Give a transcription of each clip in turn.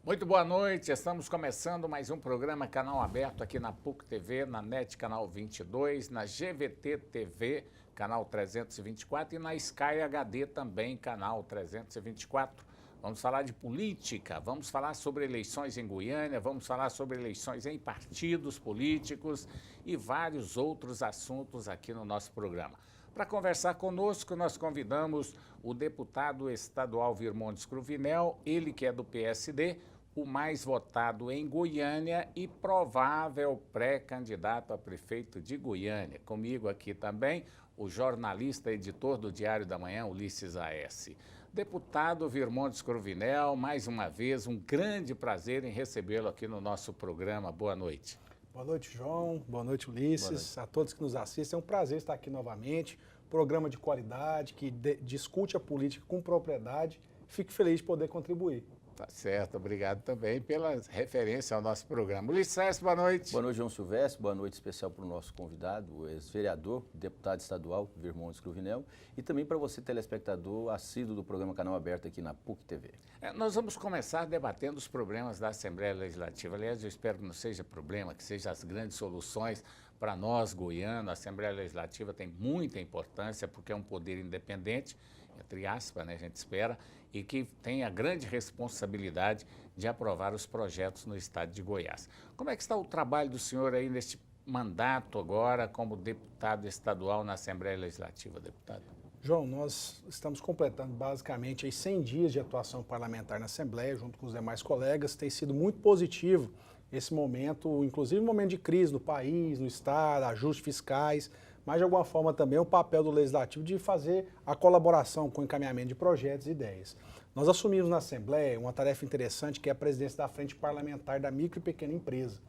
Muito boa noite, estamos começando mais um programa Canal Aberto aqui na PUC TV, na NET Canal 22, na GVT TV, Canal 324 e na Sky HD também, Canal 324. Vamos falar de política, vamos falar sobre eleições em Goiânia, vamos falar sobre eleições em partidos políticos e vários outros assuntos aqui no nosso programa. Para conversar conosco, nós convidamos o deputado estadual Virmondes Cruvinel, ele que é do PSD, o mais votado em Goiânia e provável pré-candidato a prefeito de Goiânia. Comigo aqui também o jornalista editor do Diário da Manhã, Ulisses A.S. Deputado Virmondes Cruvinel, mais uma vez, um grande prazer em recebê-lo aqui no nosso programa. Boa noite. Boa noite, João. Boa noite, Ulisses. Boa noite. A todos que nos assistem. É um prazer estar aqui novamente. Programa de qualidade, que discute a política com propriedade. Fico feliz de poder contribuir. Tá certo, obrigado também pela referência ao nosso programa. Ulisses, boa noite. Boa noite, João Silvestre. Boa noite especial para o nosso convidado, o ex-vereador, deputado estadual, Virmondes Cruvinel, e também para você, telespectador assíduo do programa Canal Aberto aqui na PUC TV. Nós vamos começar debatendo os problemas da Assembleia Legislativa. Aliás, eu espero que não seja problema, que sejam as grandes soluções para nós, goianos. A Assembleia Legislativa tem muita importância porque é um poder independente, entre aspas, né, a gente espera, e que tem a grande responsabilidade de aprovar os projetos no estado de Goiás. Como é que está o trabalho do senhor aí neste mandato agora como deputado estadual na Assembleia Legislativa, deputado? João, nós estamos completando basicamente aí 100 dias de atuação parlamentar na Assembleia, junto com os demais colegas. Tem sido muito positivo esse momento, inclusive um momento de crise no país, no estado, ajustes fiscais, mas de alguma forma também o papel do Legislativo de fazer a colaboração com o encaminhamento de projetos e ideias. Nós assumimos na Assembleia uma tarefa interessante que é a presidência da Frente Parlamentar da Micro e Pequena Empresa.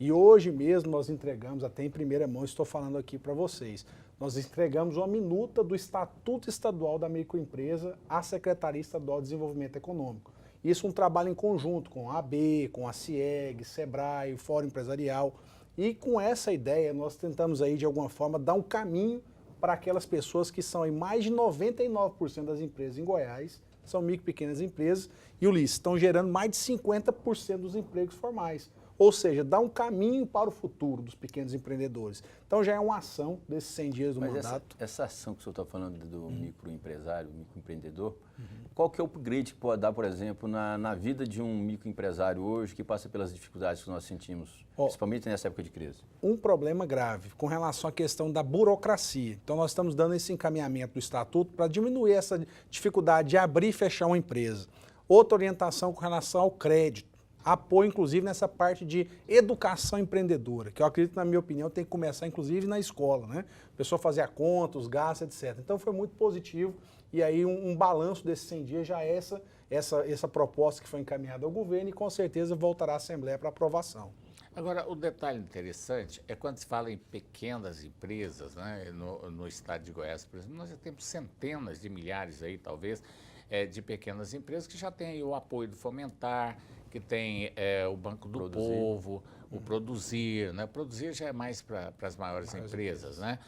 E hoje mesmo nós entregamos, até em primeira mão, estou falando aqui para vocês, nós entregamos uma minuta do Estatuto Estadual da Microempresa à Secretaria Estadual de Desenvolvimento Econômico. Isso é um trabalho em conjunto com a AB, com a CIEG, SEBRAE, o Fórum Empresarial. E com essa ideia, nós tentamos aí, de alguma forma, dar um caminho para aquelas pessoas que são aí, mais de 99% das empresas em Goiás, são micro e pequenas empresas, e Ulisses, estão gerando mais de 50% dos empregos formais. Ou seja, dá um caminho para o futuro dos pequenos empreendedores. Então já é uma ação desses 100 dias do mandato. Essa ação que o senhor está falando do microempresário, microempreendedor, qual que é o upgrade que pode dar, por exemplo, na vida de um microempresário hoje que passa pelas dificuldades que nós sentimos, principalmente nessa época de crise? Um problema grave com relação à questão da burocracia. Então nós estamos dando esse encaminhamento do Estatuto para diminuir essa dificuldade de abrir e fechar uma empresa. Outra orientação com relação ao crédito. Apoio, inclusive, nessa parte de educação empreendedora, que eu acredito, na minha opinião, tem que começar, inclusive, na escola, né? A pessoa fazer a conta, os gastos, etc. Então, foi muito positivo e aí um balanço desses 100 dias já é essa proposta que foi encaminhada ao governo e, com certeza, voltará à Assembleia para aprovação. Agora, o detalhe interessante é quando se fala em pequenas empresas, né, no estado de Goiás, por exemplo, nós já temos centenas de milhares aí, talvez, de pequenas empresas que já têm aí o apoio do Fomentar, que tem o Banco do Povo, o Produzir, né? Produzir já é mais para as maiores empresas, né?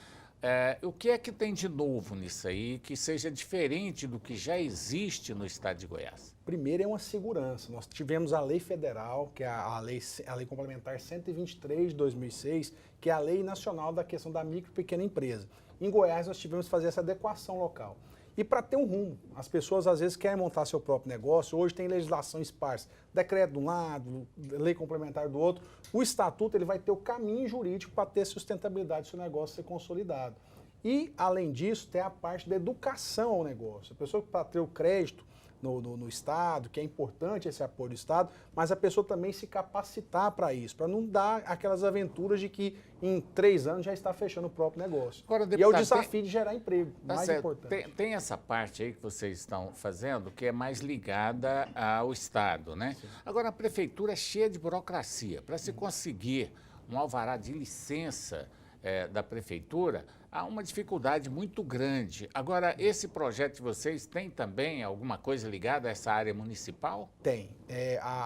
O que é que tem de novo nisso aí que seja diferente do que já existe no estado de Goiás? Primeiro é uma segurança. Nós tivemos a lei federal, que é a lei complementar 123 de 2006, que é a lei nacional da questão da micro e pequena empresa. Em Goiás nós tivemos que fazer essa adequação local. E para ter um rumo, as pessoas às vezes querem montar seu próprio negócio, hoje tem legislação esparsa, decreto de um lado, lei complementar do outro, o estatuto ele vai ter o caminho jurídico para ter sustentabilidade do seu negócio ser consolidado. E, além disso, tem a parte da educação ao negócio. A pessoa que para ter o crédito no Estado, que é importante esse apoio do Estado, mas a pessoa também se capacitar para isso, para não dar aquelas aventuras de que em 3 anos já está fechando o próprio negócio. Agora, deputado, e é o desafio de gerar emprego, mais certo. importante. Tem essa parte aí que vocês estão fazendo que é mais ligada ao Estado, né? Sim. Agora, a Prefeitura é cheia de burocracia. Para se conseguir um alvará de licença da Prefeitura, há uma dificuldade muito grande. Agora, esse projeto de vocês tem também alguma coisa ligada a essa área municipal? Tem.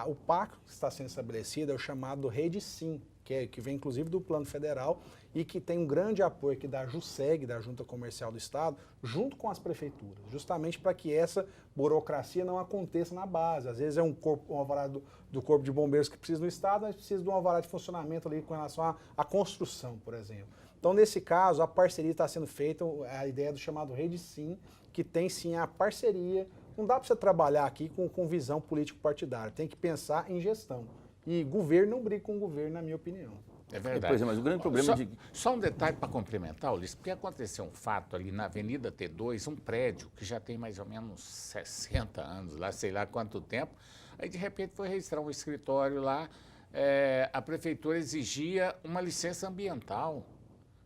O pacto que está sendo estabelecido é o chamado Rede Sim, que vem inclusive do Plano Federal e que tem um grande apoio aqui da JUSEG, da Junta Comercial do Estado, junto com as prefeituras, justamente para que essa burocracia não aconteça na base. Às vezes é um alvará do Corpo de Bombeiros que precisa no Estado, mas precisa de um alvará de funcionamento ali com relação à construção, por exemplo. Então, nesse caso, a parceria está sendo feita, a ideia do chamado Rede Sim, que tem sim a parceria. Não dá para você trabalhar aqui com visão político-partidária, tem que pensar em gestão. E governo não briga com o governo, na minha opinião. É verdade. Pois é, mas o grande problema Só um detalhe para complementar, Ulisses, porque aconteceu um fato ali na Avenida T2, um prédio que já tem mais ou menos 60 anos, lá sei lá quanto tempo, aí de repente foi registrar um escritório lá, a prefeitura exigia uma licença ambiental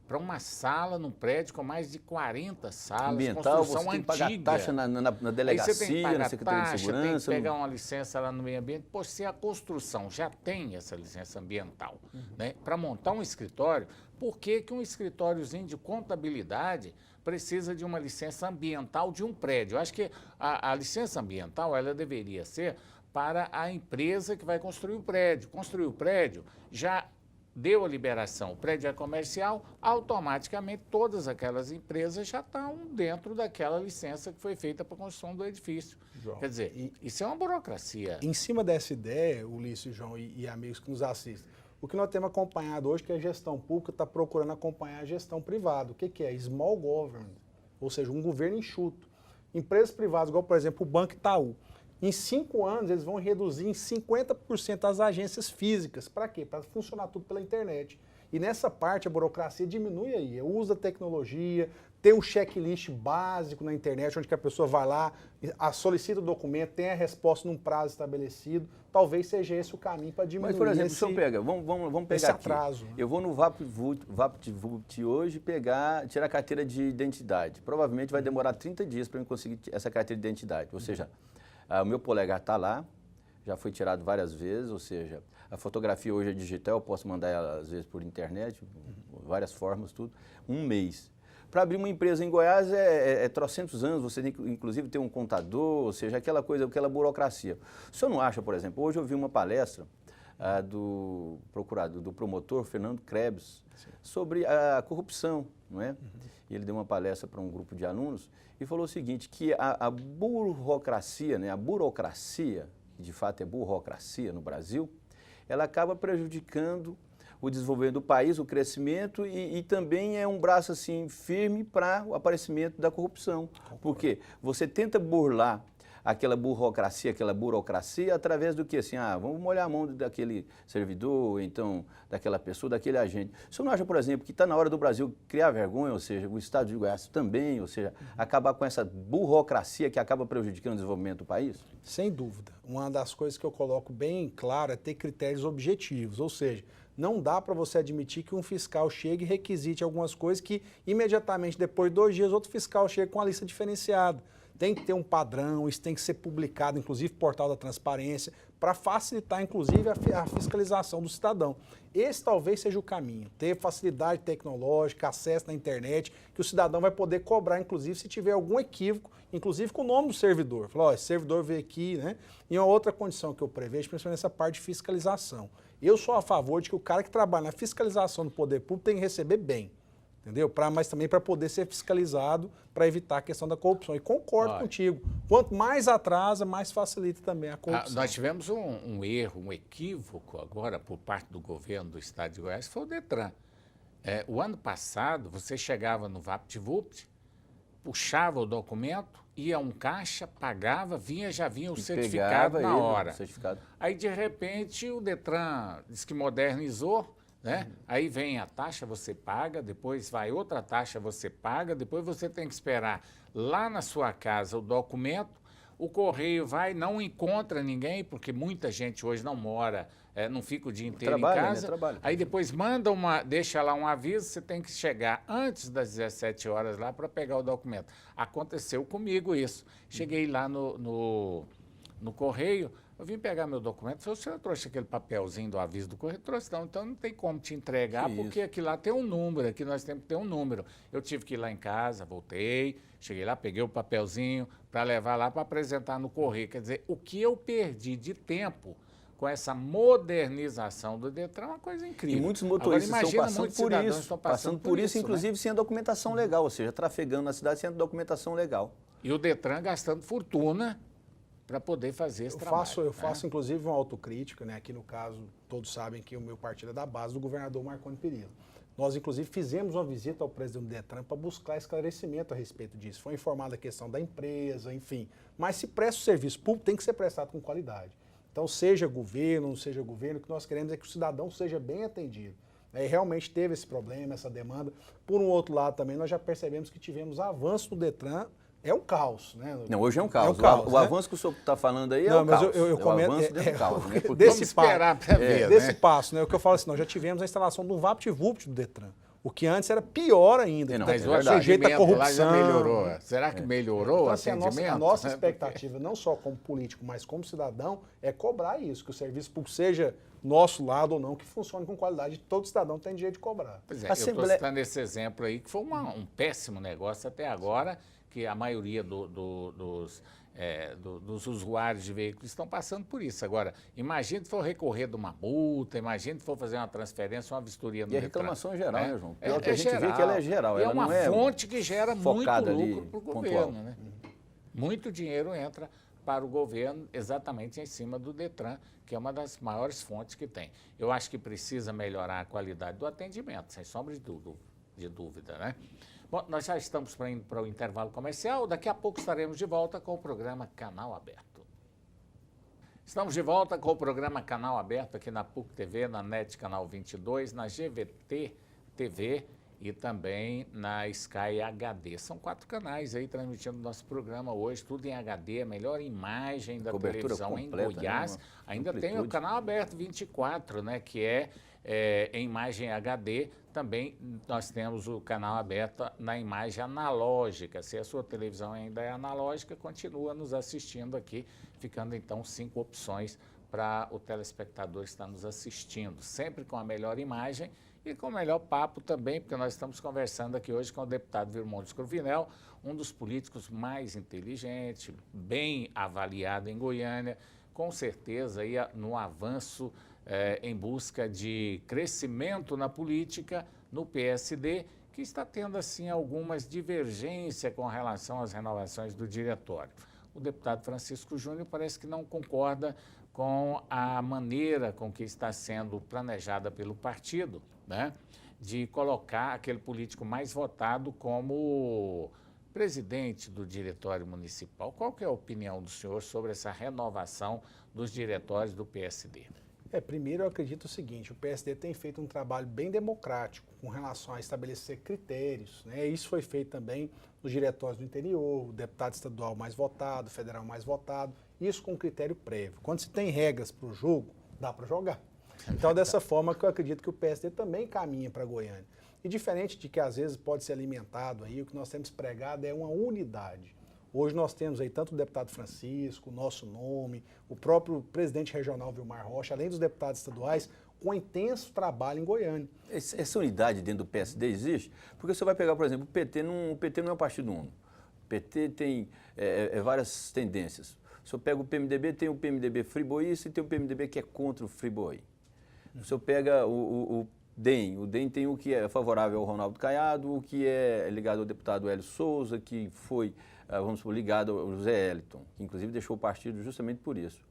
para uma sala num prédio com mais de 40 salas, ambiental, construção você tem que antiga. pagar taxa na delegacia, você tem que pagar na Secretaria taxa, de Segurança. tem que pegar uma licença lá no meio ambiente. Pô, se a construção já tem essa licença ambiental, né, para montar um escritório, por que um escritóriozinho de contabilidade precisa de uma licença ambiental de um prédio? Eu acho que a licença ambiental ela deveria ser para a empresa que vai construir o prédio. Construir o prédio já deu a liberação, o prédio é comercial, automaticamente todas aquelas empresas já estão dentro daquela licença que foi feita para a construção do edifício. João, Quer dizer, isso é uma burocracia. Em cima dessa ideia, Ulisses, João e amigos que nos assistem, o que nós temos acompanhado hoje é que a gestão pública está procurando acompanhar a gestão privada. O que é? Small government, ou seja, um governo enxuto. Empresas privadas, igual, por exemplo, o Banco Itaú, em 5 anos, eles vão reduzir em 50% as agências físicas. Para quê? Para funcionar tudo pela internet. E nessa parte, a burocracia diminui aí. O uso da tecnologia, ter um checklist básico na internet, onde que a pessoa vai lá, solicita o documento, tem a resposta num prazo estabelecido. Talvez seja esse o caminho para diminuir. Mas, por exemplo, se eu pega, vamos pegar esse atraso. Aqui. Eu vou no VaptVupt hoje tirar a carteira de identidade. Provavelmente vai demorar 30 dias para eu conseguir essa carteira de identidade. Ou seja, o meu polegar está lá, já foi tirado várias vezes, ou seja, a fotografia hoje é digital, eu posso mandar ela às vezes por internet, várias formas, tudo. Um mês. Para abrir uma empresa em Goiás é trocentos anos, você tem que, inclusive, ter um contador, ou seja, aquela coisa, aquela burocracia. O senhor não acha, por exemplo, hoje eu vi uma palestra do procurador, do promotor Fernando Krebs, sobre a corrupção, não é? E ele deu uma palestra para um grupo de alunos e falou o seguinte, que a burocracia, né, a burocracia, que de fato é burocracia no Brasil, ela acaba prejudicando o desenvolvimento do país, o crescimento e também é um braço assim firme para o aparecimento da corrupção. Porque você tenta burlar aquela burocracia através do que assim, vamos molhar a mão daquele servidor, então daquela pessoa, daquele agente. O senhor não acha, por exemplo, que está na hora do Brasil criar vergonha, ou seja, o Estado de Goiás também, ou seja, acabar com essa burocracia que acaba prejudicando o desenvolvimento do país? Sem dúvida. Uma das coisas que eu coloco bem claro é ter critérios objetivos, ou seja, não dá para você admitir que um fiscal chegue e requisite algumas coisas que imediatamente depois de 2 dias outro fiscal chega com a lista diferenciada. Tem que ter um padrão, isso tem que ser publicado, inclusive portal da transparência, para facilitar, inclusive, a fiscalização do cidadão. Esse talvez seja o caminho, ter facilidade tecnológica, acesso na internet, que o cidadão vai poder cobrar, inclusive, se tiver algum equívoco, inclusive com o nome do servidor. Falar, esse servidor veio aqui, né? E uma outra condição que eu prevejo, principalmente nessa parte de fiscalização. Eu sou a favor de que o cara que trabalha na fiscalização do poder público tem que receber bem. Entendeu? Mas também para poder ser fiscalizado, para evitar a questão da corrupção. E concordo contigo. Quanto mais atrasa, mais facilita também a corrupção. Nós tivemos um erro, um equívoco agora por parte do governo do Estado de Goiás, foi o Detran. O ano passado, você chegava no VaptVupt, puxava o documento, ia a um caixa, pagava, já vinha o certificado na hora. Aí, de repente, o Detran diz que modernizou, né? Aí vem a taxa, você paga, depois vai outra taxa, você paga, depois você tem que esperar lá na sua casa o documento, o correio vai, não encontra ninguém, porque muita gente hoje não mora, não fica o dia inteiro em casa. Aí depois deixa lá um aviso, você tem que chegar antes das 17 horas lá para pegar o documento. Aconteceu comigo isso. Cheguei lá no correio, Eu vim pegar meu documento, falei, o senhor trouxe aquele papelzinho do aviso do correio? Trouxe, não, então não tem como te entregar, porque aqui lá tem um número, aqui nós temos que ter um número. Eu tive que ir lá em casa, voltei, cheguei lá, peguei o papelzinho para levar lá para apresentar no correio. Quer dizer, o que eu perdi de tempo com essa modernização do Detran é uma coisa incrível. E muitos motoristas Agora, estão passando por isso, estão passando por isso, inclusive, né? sem a documentação legal, ou seja, trafegando na cidade sem a documentação legal. E o Detran gastando fortuna para poder fazer esse trabalho. Eu faço, inclusive, uma autocrítica, né? Aqui no caso, todos sabem que o meu partido é da base do governador Marconi Perillo. Nós, inclusive, fizemos uma visita ao presidente do Detran para buscar esclarecimento a respeito disso. Foi informada a questão da empresa, enfim. Mas se presta o serviço público, tem que ser prestado com qualidade. Então, seja governo, não seja governo, o que nós queremos é que o cidadão seja bem atendido. E realmente teve esse problema, essa demanda. Por um outro lado também, nós já percebemos que tivemos avanço no Detran. É um caos, né? Não, hoje é um caos. O né? avanço que o senhor está falando aí é não, um mas caos. Eu comento, o avanço dentro do caos, né? Vamos esperar para ver, desse né? passo, né? O que eu falo assim, nós já tivemos a instalação do VaptVupt do Detran. O que antes era pior ainda. Mas o o atendimento lá já melhorou. Será que melhorou então, o assim, atendimento? A nossa expectativa, não só como político, mas como cidadão, é cobrar isso, que o serviço público seja nosso lado ou não, que funcione com qualidade. Todo cidadão tem direito de cobrar. Pois é, eu estou citando esse exemplo aí, que foi um péssimo negócio até agora, que a maioria dos usuários de veículos estão passando por isso. Agora, imagine se for recorrer de uma multa, imagine se for fazer uma transferência, uma vistoria no E a reclamação é geral, né, João? Pior que a gente vê que ela é geral. E ela é uma não é fonte que gera muito lucro para o pontual. governo. Né? Muito dinheiro entra para o governo exatamente em cima do Detran, que é uma das maiores fontes que tem. Eu acho que precisa melhorar a qualidade do atendimento, sem sombra de dúvida, né? Bom, nós já estamos indo para o intervalo comercial, daqui a pouco estaremos de volta com o programa Canal Aberto. Estamos de volta com o programa Canal Aberto aqui na PUC TV, na NET Canal 22, na GVT TV e também na Sky HD. São 4 canais aí transmitindo o nosso programa hoje, tudo em HD, a melhor imagem da televisão completa, em Goiás. Né? Ainda tem o Canal Aberto 24, né, que é em imagem HD. Também nós temos o canal aberto na imagem analógica. Se a sua televisão ainda é analógica, continua nos assistindo aqui, ficando então 5 opções para o telespectador estar nos assistindo, sempre com a melhor imagem e com o melhor papo também, porque nós estamos conversando aqui hoje com o deputado Virmondes Cruvinel, um dos políticos mais inteligentes, bem avaliado em Goiânia, com certeza aí no avanço em busca de crescimento na política, no PSD, que está tendo assim algumas divergências com relação às renovações do diretório. O deputado Francisco Júnior parece que não concorda com a maneira com que está sendo planejada pelo partido, né, de colocar aquele político mais votado como presidente do diretório municipal. Qual que é a opinião do senhor sobre essa renovação dos diretórios do PSD? Primeiro eu acredito o seguinte, o PSD tem feito um trabalho bem democrático com relação a estabelecer critérios, né? Isso foi feito também nos diretórios do interior, o deputado estadual mais votado, federal mais votado, isso com critério prévio. Quando se tem regras para o jogo, dá para jogar. Então, dessa forma que eu acredito que o PSD também caminha para Goiânia. E diferente de que às vezes pode ser alimentado aí, o que nós temos pregado é uma unidade. Hoje nós temos aí tanto o deputado Francisco, o nosso nome, o próprio presidente regional Vilmar Rocha, além dos deputados estaduais, com intenso trabalho em Goiânia. Essa unidade dentro do PSD existe? Porque você vai pegar, por exemplo, o PT não é um partido único. O PT tem várias tendências. Se eu pego o PMDB, tem o PMDB friboísta e tem o PMDB que é contra o friboi. Se eu pega o DEM tem o que é favorável ao Ronaldo Caiado, o que é ligado ao deputado Hélio Souza, que foi, vamos supor, ligado ao José Eliton, que inclusive deixou o partido justamente por isso.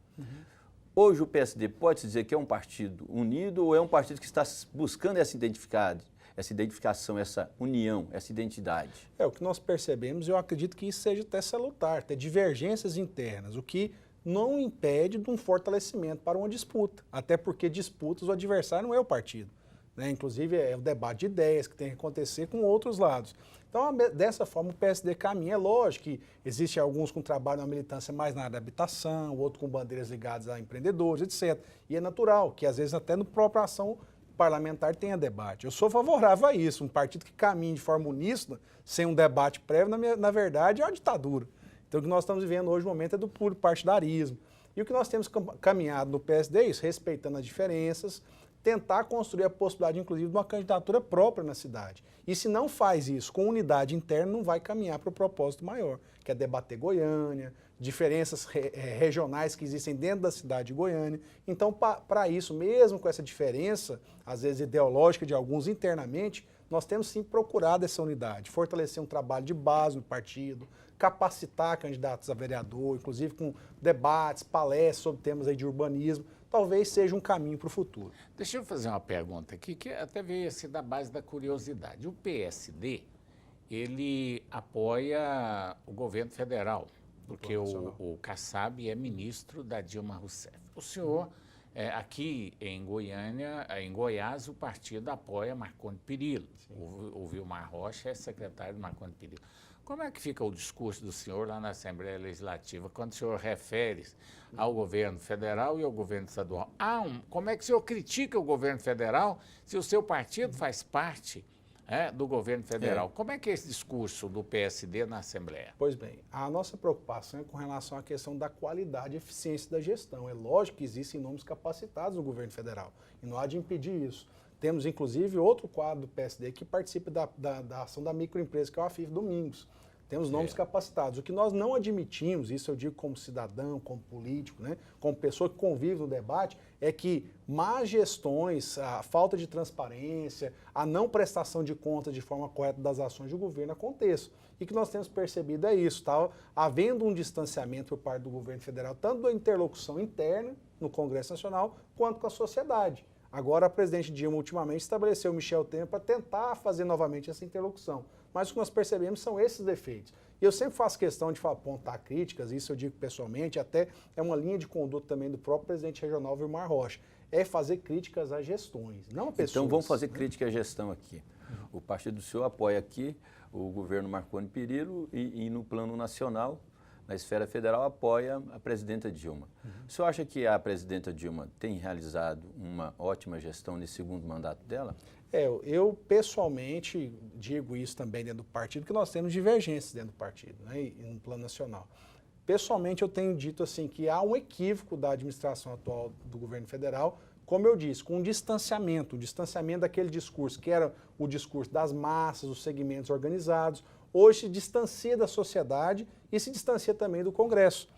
Hoje o PSD pode-se dizer que é um partido unido ou é um partido que está buscando essa identificação, essa união, essa identidade? O que nós percebemos, eu acredito que isso seja até salutar, ter divergências internas, o que não impede de um fortalecimento para uma disputa, até porque disputas o adversário não é o partido. Né? Inclusive é o debate de ideias que tem que acontecer com outros lados. Então, dessa forma, o PSD caminha. É lógico que existem alguns com trabalho na militância mais na área da habitação, outro com bandeiras ligadas a empreendedores, etc. E é natural que, às vezes, até no próprio ação parlamentar tenha debate. Eu sou favorável a isso. Um partido que caminha de forma uníssona, sem um debate prévio, na verdade, é uma ditadura. Então, o que nós estamos vivendo hoje, no momento, é do puro partidarismo. E o que nós temos caminhado no PSD é isso, respeitando as diferenças, tentar construir a possibilidade, inclusive, de uma candidatura própria na cidade. E se não faz isso com unidade interna, não vai caminhar para o propósito maior, que é debater Goiânia, diferenças regionais que existem dentro da cidade de Goiânia. Então, para isso, mesmo com essa diferença, às vezes ideológica de alguns internamente, nós temos sim procurado essa unidade, fortalecer um trabalho de base no partido, capacitar candidatos a vereador, inclusive com debates, palestras sobre temas aí de urbanismo, talvez seja um caminho para o futuro. Deixa eu fazer uma pergunta aqui, que até veio assim da base da curiosidade. O PSD, ele apoia o governo federal, porque o Kassab é ministro da Dilma Rousseff. O senhor, aqui em Goiânia, em Goiás, o partido apoia Marconi Perillo. O Vilmar Rocha é secretário de Marconi Perillo. Como é que fica o discurso do senhor lá na Assembleia Legislativa, quando o senhor refere ao governo federal e ao governo estadual? Como é que o senhor critica o governo federal se o seu partido faz parte do governo federal? Como é que é esse discurso do PSD na Assembleia? Pois bem, a nossa preocupação é com relação à questão da qualidade e eficiência da gestão. É lógico que existem nomes capacitados no governo federal e não há de impedir isso. Temos, inclusive, outro quadro do PSD que participa da ação da microempresa, que é o AFIF Domingos. Temos nomes capacitados. O que nós não admitimos, isso eu digo como cidadão, como político, né, como pessoa que convive no debate, é que más gestões, a falta de transparência, a não prestação de contas de forma correta das ações do governo aconteçam. E o que nós temos percebido é isso, tá? Havendo um distanciamento por parte do governo federal, tanto da interlocução interna no Congresso Nacional, quanto com a sociedade. Agora, a presidente Dilma, ultimamente, estabeleceu o Michel Temer para tentar fazer novamente essa interlocução. Mas o que nós percebemos são esses defeitos. E eu sempre faço questão de apontar críticas, isso eu digo pessoalmente, até é uma linha de conduta também do próprio presidente regional, Vilmar Rocha, é fazer críticas a gestões, não a pessoas. Então vamos fazer crítica à gestão aqui. O partido do senhor apoia aqui o governo Marconi Perillo e no plano nacional, na esfera federal, apoia a presidenta Dilma. O senhor acha que a presidenta Dilma tem realizado uma ótima gestão nesse segundo mandato dela? Eu pessoalmente digo isso também dentro do partido, que nós temos divergências dentro do partido, né, e no plano nacional. Pessoalmente eu tenho dito assim que há um equívoco da administração atual do governo federal, como eu disse, com um distanciamento daquele discurso que era o discurso das massas, dos segmentos organizados, hoje se distancia da sociedade e se distancia também do Congresso,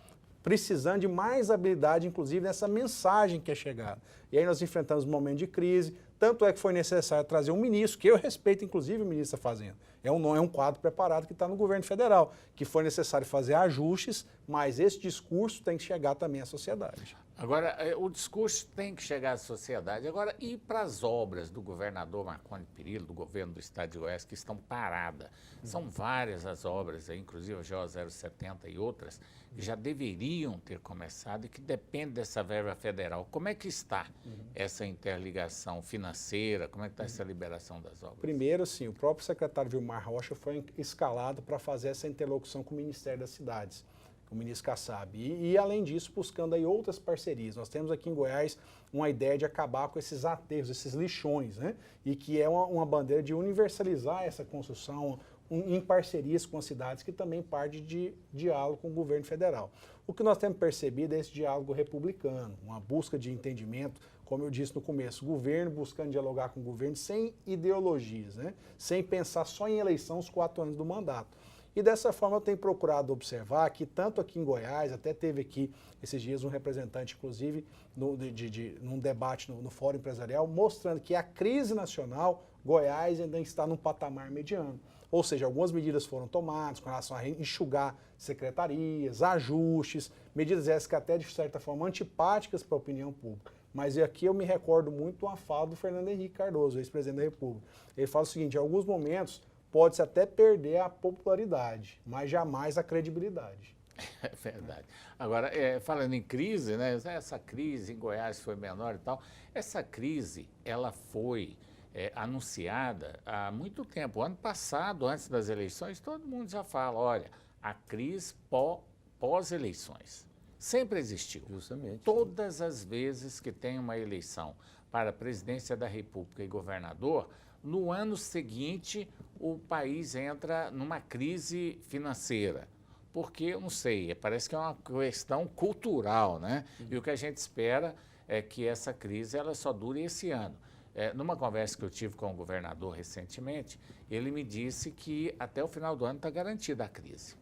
precisando de mais habilidade, inclusive, nessa mensagem que é chegada. E aí nós enfrentamos um momento de crise, tanto é que foi necessário trazer um ministro, que eu respeito, inclusive, o ministro está fazendo. É um quadro preparado que está no governo federal, que foi necessário fazer ajustes, mas esse discurso tem que chegar também à sociedade. Agora, o discurso tem que chegar à sociedade. Agora, e para as obras do governador Marconi Perillo, do governo do estado de Goiás, que estão paradas? São várias as obras, inclusive a GO 070 e outras, que já deveriam ter começado e que dependem dessa verba federal. Como é que está essa interligação financeira? Como é que está essa liberação das obras? Primeiro, sim, o próprio secretário Vilmar Rocha foi escalado para fazer essa interlocução com o Ministério das Cidades, o ministro Kassab. E, além disso, buscando aí outras parcerias. Nós temos aqui em Goiás uma ideia de acabar com esses aterros, esses lixões, né? E que é uma bandeira de universalizar essa construção em parcerias com as cidades, que também parte de diálogo com o governo federal. O que nós temos percebido é esse diálogo republicano, uma busca de entendimento, como eu disse no começo, o governo buscando dialogar com o governo sem ideologias, né? Sem pensar só em eleição os 4 anos do mandato. E dessa forma eu tenho procurado observar que tanto aqui em Goiás, até teve aqui esses dias um representante, inclusive, num debate no Fórum Empresarial, mostrando que a crise nacional, Goiás ainda está num patamar mediano. Ou seja, algumas medidas foram tomadas com relação a enxugar secretarias, ajustes, medidas essas que até de certa forma antipáticas para a opinião pública. Mas aqui eu me recordo muito uma fala do Fernando Henrique Cardoso, ex-presidente da República. Ele fala o seguinte: em alguns momentos pode-se até perder a popularidade, mas jamais a credibilidade. É verdade. Agora, falando em crise, né? Essa crise em Goiás foi menor e tal. Essa crise, ela foi anunciada há muito tempo. Ano passado, antes das eleições, todo mundo já fala, olha, a crise pós-eleições sempre existiu. Justamente. Todas as vezes que tem uma eleição para a presidência da República e governador, no ano seguinte o país entra numa crise financeira. porque, eu não sei, parece que é uma questão cultural, né? E o que a gente espera é que essa crise ela só dure esse ano. Numa conversa que eu tive com o governador recentemente, ele me disse que até o final do ano está garantida a crise.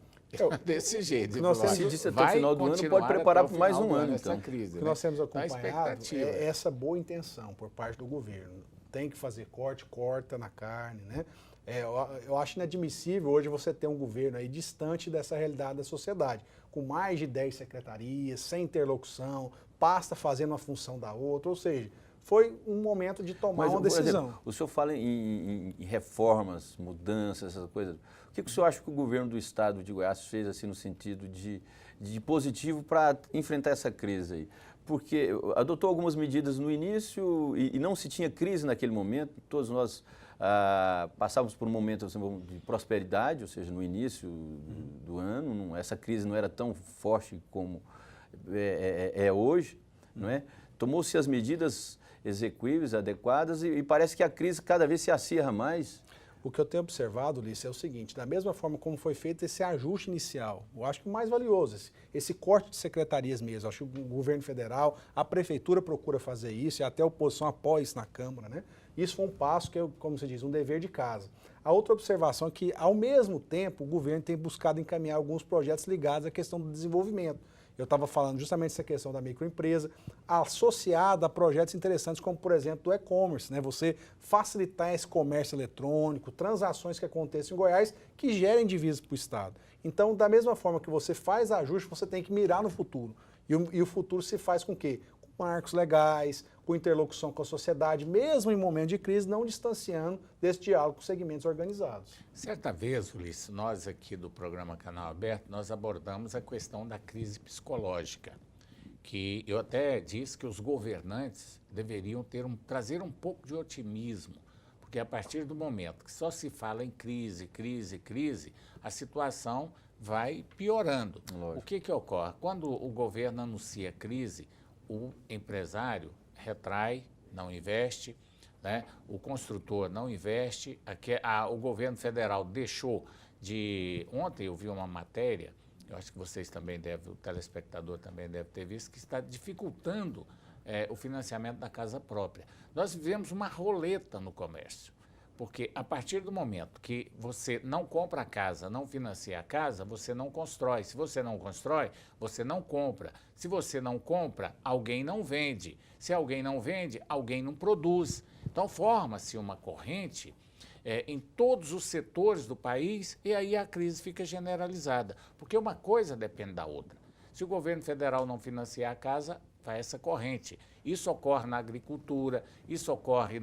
Desse jeito. Se disse até o final do ano, pode preparar por mais um ano, então. Crise, o que nós temos acompanhado é essa boa intenção por parte do governo. Tem que fazer corte, corta na carne, né? Eu acho inadmissível hoje você ter um governo aí distante dessa realidade da sociedade, com mais de 10 secretarias, sem interlocução, pasta fazendo uma função da outra, ou seja, foi um momento de tomar uma decisão. Exemplo, o senhor fala em reformas, mudanças, essas coisas. O que o senhor acha que o governo do estado de Goiás fez assim no sentido de positivo para enfrentar essa crise aí? Porque adotou algumas medidas no início e não se tinha crise naquele momento, todos nós passávamos por um momento assim, de prosperidade, ou seja, no início do ano, essa crise não era tão forte como é hoje, não é? Tomou-se as medidas execuíveis, adequadas e parece que a crise cada vez se acirra mais. O que eu tenho observado, Ulisses, é o seguinte, da mesma forma como foi feito esse ajuste inicial, eu acho que o mais valioso, esse corte de secretarias mesmo, acho que o governo federal, a prefeitura procura fazer isso e até a oposição apoia isso na Câmara, né? Isso foi um passo que é, como se diz, um dever de casa. A outra observação é que, ao mesmo tempo, o governo tem buscado encaminhar alguns projetos ligados à questão do desenvolvimento. Eu estava falando justamente dessa questão da microempresa, associada a projetos interessantes como, por exemplo, do e-commerce, né? Você facilitar esse comércio eletrônico, transações que aconteçam em Goiás que gerem divisas para o Estado. Então, da mesma forma que você faz ajuste, você tem que mirar no futuro. E o futuro se faz com o quê? Com marcos legais, com interlocução com a sociedade, mesmo em momento de crise, não distanciando desse diálogo com segmentos organizados. Certa vez, Ulisses, nós aqui do programa Canal Aberto, nós abordamos a questão da crise psicológica, que eu até disse que os governantes deveriam trazer um pouco de otimismo, porque a partir do momento que só se fala em crise, a situação vai piorando. Lógico. O que ocorre? Quando o governo anuncia crise, o empresário retrai, não investe, né? O construtor não investe, o governo federal deixou de... Ontem eu vi uma matéria, eu acho que vocês também devem, o telespectador também deve ter visto, que está dificultando o financiamento da casa própria. Nós vivemos uma roleta no comércio, porque a partir do momento que você não compra a casa, não financia a casa, você não constrói. Se você não constrói, você não compra. Se você não compra, alguém não vende. Se alguém não vende, alguém não produz. Então forma-se uma corrente em todos os setores do país e aí a crise fica generalizada, porque uma coisa depende da outra. Se o governo federal não financiar a casa, vai essa corrente. Isso ocorre na agricultura, isso ocorre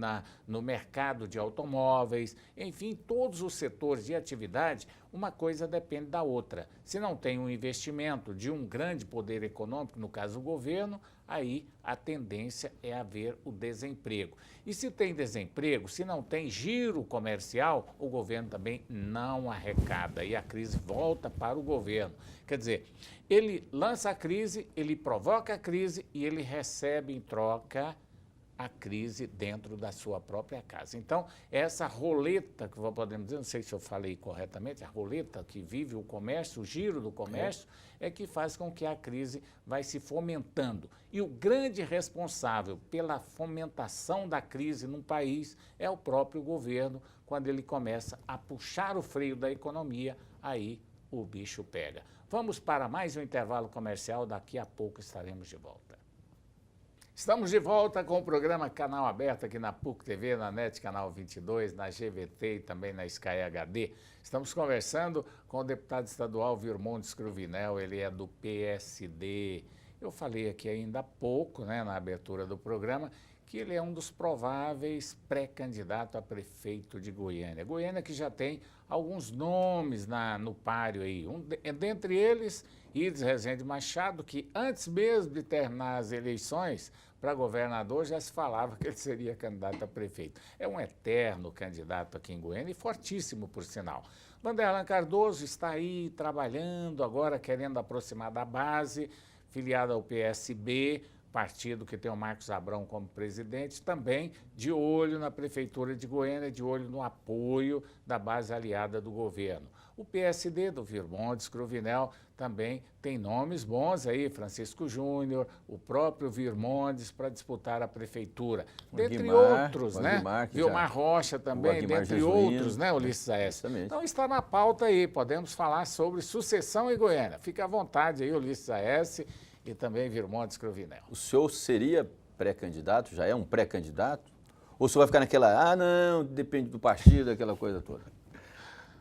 no mercado de automóveis, enfim, todos os setores de atividade, uma coisa depende da outra. Se não tem um investimento de um grande poder econômico, no caso o governo, aí a tendência é haver o desemprego. E se tem desemprego, se não tem giro comercial, o governo também não arrecada e a crise volta para o governo. Quer dizer, ele lança a crise, ele provoca a crise e ele recebe em troca a crise dentro da sua própria casa. Então, essa roleta, que podemos dizer, não sei se eu falei corretamente, a roleta que vive o comércio, o giro do comércio, é que faz com que a crise vai se fomentando. E o grande responsável pela fomentação da crise num país é o próprio governo. Quando ele começa a puxar o freio da economia, aí o bicho pega. Vamos para mais um intervalo comercial, daqui a pouco estaremos de volta. Estamos de volta com o programa Canal Aberto aqui na PUC TV, na NET Canal 22, na GVT e também na Sky HD. Estamos conversando com o deputado estadual Virmondes Cruvinel, ele é do PSD. Eu falei aqui ainda há pouco, né, na abertura do programa, que ele é um dos prováveis pré-candidatos a prefeito de Goiânia. Goiânia que já tem alguns nomes no páreo aí. Dentre eles, Ides Rezende Machado, que antes mesmo de terminar as eleições para governador já se falava que ele seria candidato a prefeito. É um eterno candidato aqui em Goiânia e fortíssimo, por sinal. Vanderlan Cardoso está aí trabalhando, agora querendo aproximar da base, filiado ao PSB, partido que tem o Marcos Abrão como presidente, também de olho na Prefeitura de Goiânia, de olho no apoio da base aliada do governo. O PSD do Virmondes Cruvinel também tem nomes bons aí, Francisco Júnior, o próprio Virmondes para disputar a prefeitura. Dentre outros, né? Vilmar Rocha também, dentre outros, né, Ulisses Aécio? Então está na pauta aí, podemos falar sobre sucessão em Goiânia. Fique à vontade aí, Ulisses Aécio e também Virmondes Cruvinel. O senhor seria pré-candidato, já é um pré-candidato? Ou o senhor vai ficar naquela, não, depende do partido, aquela coisa toda?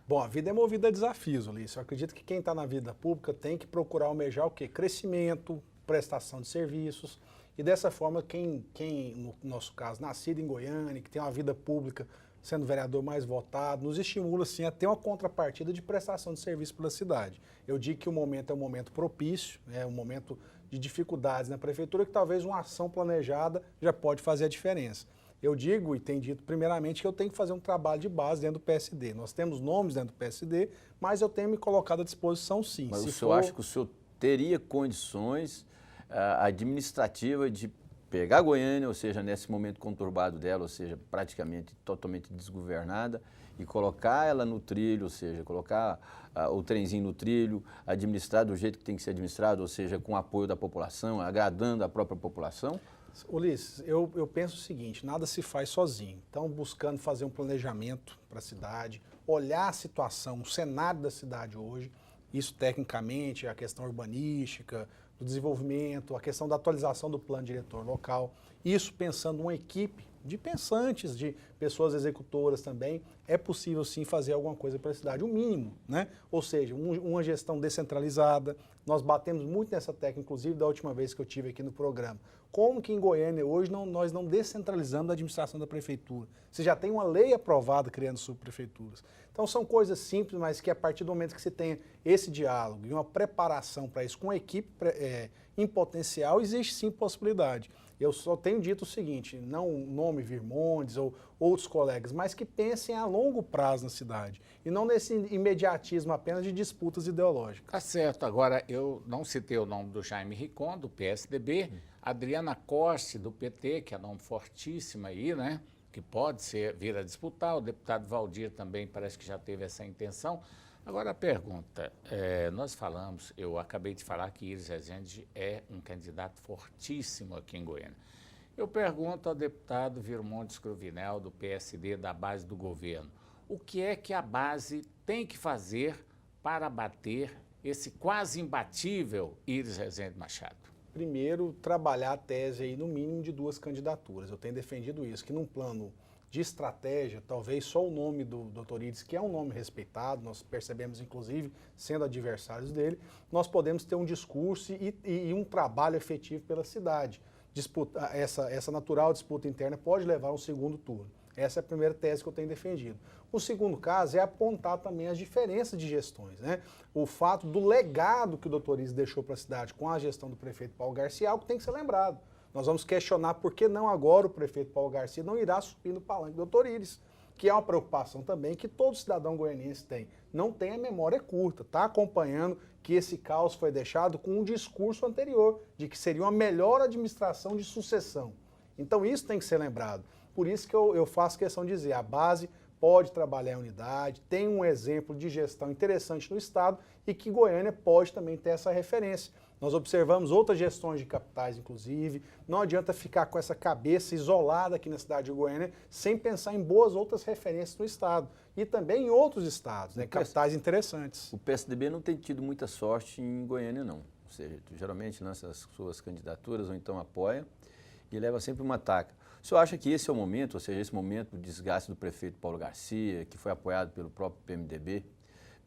Bom, a vida é movida a desafios, Ulisses. Eu acredito que quem está na vida pública tem que procurar almejar o quê? Crescimento, prestação de serviços. E dessa forma, quem no nosso caso, nascido em Goiânia, que tem uma vida pública, sendo vereador mais votado, nos estimula, sim, a ter uma contrapartida de prestação de serviço pela cidade. Eu digo que o momento é um momento propício, é um momento de dificuldades na prefeitura, que talvez uma ação planejada já pode fazer a diferença. Eu digo e tenho dito primeiramente que eu tenho que fazer um trabalho de base dentro do PSD. Nós temos nomes dentro do PSD, mas eu tenho me colocado à disposição sim. Mas o senhor acha que o senhor teria condições administrativas de pegar Goiânia, ou seja, nesse momento conturbado dela, ou seja, praticamente totalmente desgovernada, e colocar ela no trilho, ou seja, colocar o trenzinho no trilho, administrar do jeito que tem que ser administrado, ou seja, com o apoio da população, agradando a própria população? Ulisses, eu penso o seguinte, nada se faz sozinho. Então, buscando fazer um planejamento para a cidade, olhar a situação, o cenário da cidade hoje, isso tecnicamente, a questão urbanística, do desenvolvimento, a questão da atualização do plano diretor local, isso pensando uma equipe de pensantes, de pessoas executoras também, é possível sim fazer alguma coisa para a cidade, o mínimo, né? Ou seja, uma gestão descentralizada. Nós batemos muito nessa tecla, inclusive da última vez que eu tive aqui no programa. Como que em Goiânia hoje nós não descentralizamos a administração da prefeitura? Você já tem uma lei aprovada criando subprefeituras. Então são coisas simples, mas que a partir do momento que você tenha esse diálogo e uma preparação para isso com a equipe em potencial, existe sim possibilidade. Eu só tenho dito o seguinte, não o nome Virmondes ou outros colegas, mas que pensem a longo prazo na cidade e não nesse imediatismo apenas de disputas ideológicas. Tá certo. Agora, eu não citei o nome do Jaime Ricon, do PSDB, Adriana Coste, do PT, que é nome fortíssimo aí, né? Que pode vir a disputar. O deputado Valdir também parece que já teve essa intenção. Agora a pergunta, nós falamos, eu acabei de falar que Iris Rezende é um candidato fortíssimo aqui em Goiânia. Eu pergunto ao deputado Virmondes Cruvinel, do PSD, da base do governo, o que é que a base tem que fazer para bater esse quase imbatível Iris Rezende Machado? Primeiro, trabalhar a tese aí no mínimo de 2 candidaturas. Eu tenho defendido isso, que num plano de estratégia, talvez só o nome do Dr. Iris, que é um nome respeitado, nós percebemos inclusive, sendo adversários dele, nós podemos ter um discurso e um trabalho efetivo pela cidade. Essa natural disputa interna pode levar a um segundo turno. Essa é a primeira tese que eu tenho defendido. O segundo caso é apontar também as diferenças de gestões, né? O fato do legado que o Dr. Iris deixou para a cidade com a gestão do prefeito Paulo Garcia é algo que tem que ser lembrado. Nós vamos questionar por que não agora o prefeito Paulo Garcia não irá subir no palanque do Dr. Iris, que é uma preocupação também que todo cidadão goianiense tem. Não tem a memória curta, está acompanhando que esse caos foi deixado com um discurso anterior, de que seria uma melhor administração de sucessão. Então isso tem que ser lembrado. Por isso que eu faço questão de dizer, a base pode trabalhar em unidade, tem um exemplo de gestão interessante no Estado e que Goiânia pode também ter essa referência. Nós observamos outras gestões de capitais, inclusive. Não adianta ficar com essa cabeça isolada aqui na cidade de Goiânia sem pensar em boas outras referências no Estado. E também em outros estados, né, capitais interessantes. O PSDB não tem tido muita sorte em Goiânia, não. Ou seja, geralmente lança as suas candidaturas ou então apoia e leva sempre uma taca. O senhor acha que esse é o momento, ou seja, esse momento do desgaste do prefeito Paulo Garcia, que foi apoiado pelo próprio PMDB,